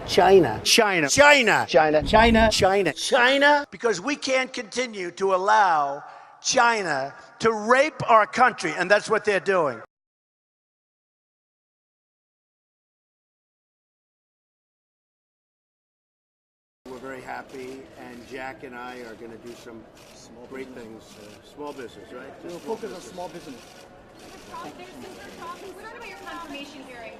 China. China. China. China. China. China. China. Because we can't continue to allow China to rape our country, and that's what they're doing. We're very happy, and Jack and I are going to do some great things. Small business, right? We'll focus on small business. What about your confirmation hearings?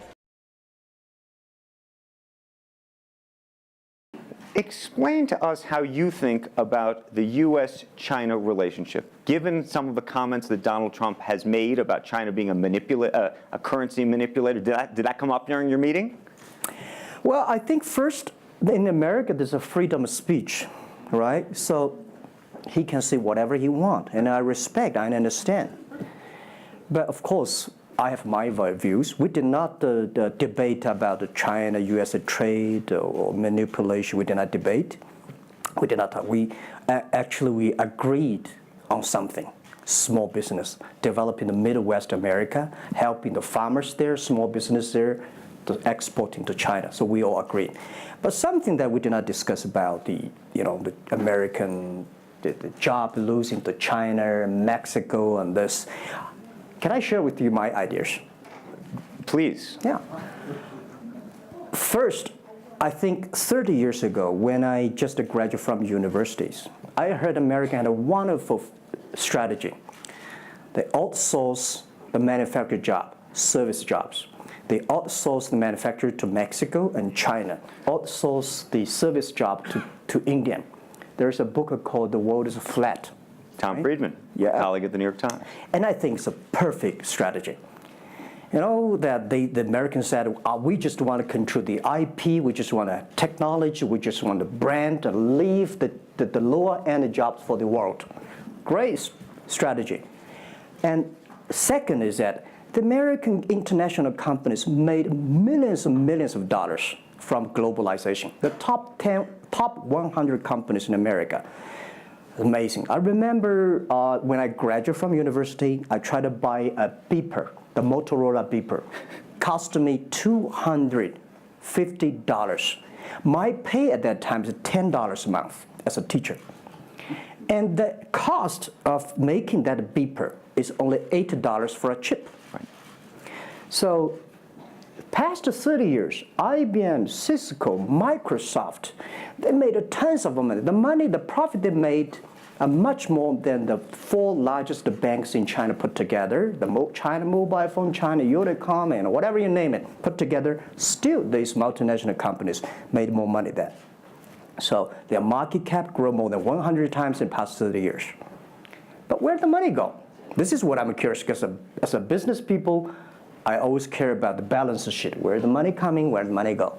Explain to us how you think about the U.S.-China relationship, given some of the comments that Donald Trump has made about China being a currency manipulator. Did that come up during your meeting? Well, I think first, in America, there's a freedom of speech, right? So he can say whatever he wants, and I respect, I understand. But of course, I have my views. We did not debate about the China-U.S. trade or manipulation. We did not debate. We did not. We agreed on something. Small business, developing the Midwest America, helping the farmers there, small business there, exporting to China. So we all agreed. But something that we did not discuss about the American the job losing to China, Mexico, and this. Can I share with you my ideas? Please. Yeah. First, I think 30 years ago, when I just graduated from universities, I heard America had a wonderful strategy. They outsource the manufacturing job, service jobs. They outsource the manufacturer to Mexico and China, outsource the service job to India. There's a book called The World is Flat. Tom Friedman, colleague at the New York Times. And I think it's a perfect strategy. You know, that the Americans said, we just want to control the IP, we just want technology, we just want the brand, and leave the lower-end jobs for the world. Great strategy. And second is that the American international companies made millions and millions of dollars from globalization. The top 100 companies in America. Amazing. I remember when I graduated from university, I tried to buy a beeper, the Motorola beeper. Cost me $250. My pay at that time is $10 a month as a teacher. And the cost of making that beeper is only $8 for a chip. Right. So past 30 years, IBM, Cisco, Microsoft, they made tons of money. The profit they made are much more than the 4 largest banks in China put together, the China Mobile Phone, China Unicom, and whatever you name it, put together. Still, these multinational companies made more money then. So their market cap grew more than 100 times in the past 30 years. But where did the money go? This is what I'm curious, because as a business people, I always care about the balance sheet. Where the money coming, where the money go.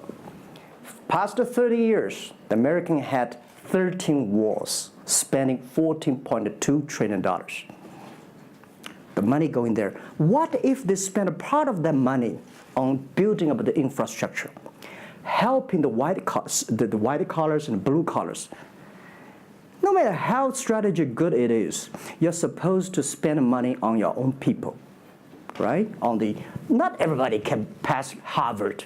Past 30 years, the American had 13 wars, spending $14.2 trillion. The money going there. What if they spend a part of that money on building up the infrastructure, helping the white collars and blue collars? No matter how strategy good it is, you're supposed to spend money on your own people. Right? Not everybody can pass Harvard.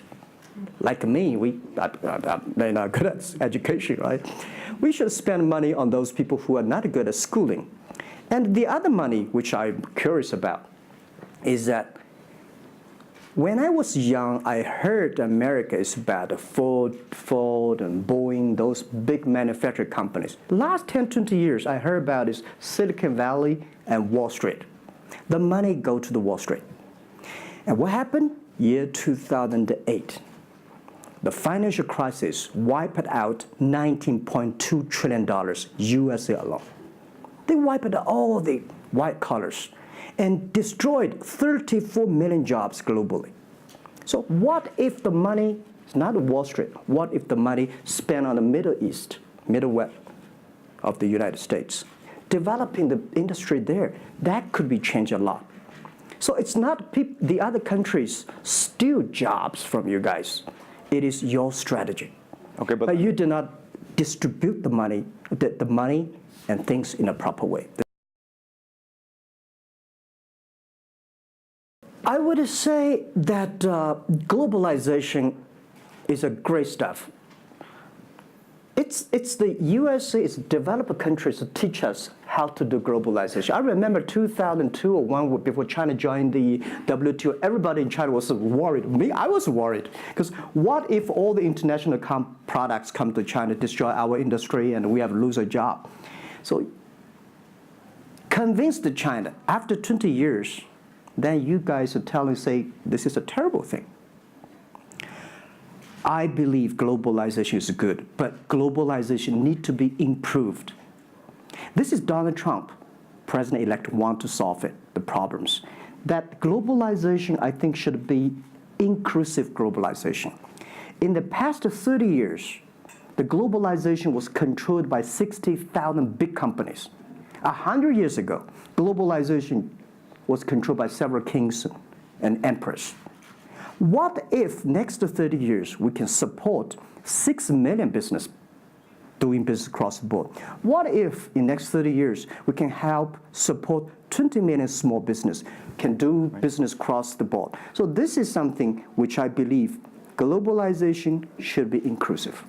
Like me, they're not good at education, right? We should spend money on those people who are not good at schooling. And the other money, which I'm curious about, is that when I was young, I heard America is about Ford and Boeing, those big manufacturing companies. Last 10, 20 years, I heard about is Silicon Valley and Wall Street. The money go to the Wall Street. And what happened? Year 2008. The financial crisis wiped out $19.2 trillion USA alone. They wiped out all the white collars and destroyed 34 million jobs globally. So what if the money is not Wall Street? What if the money spent on the Middle East, Midwest of the United States? Developing the industry there, that could be changed a lot. So it's not the other countries steal jobs from you guys. It is your strategy. Okay, but you do not distribute the money and things in a proper way. I would say that globalization is a great stuff. It's the USA, it's developed countries to teach us how to do globalization. I remember 2002 or 1 before China joined the WTO, everybody in China was worried. Me, I was worried. Because what if all the international products come to China, destroy our industry, and we have lose a job? So convinced China, after 20 years, then you guys are telling, say, this is a terrible thing. I believe globalization is good, but globalization needs to be improved. This is Donald Trump, President-elect, want to solve it, the problems. That globalization, I think, should be inclusive globalization. In the past 30 years, the globalization was controlled by 60,000 big companies. 100 years ago, globalization was controlled by several kings and emperors. What if next 30 years we can support 6 million business doing business across the board? What if in next 30 years we can help support 20 million small business can do business across the board? So this is something which I believe globalization should be inclusive.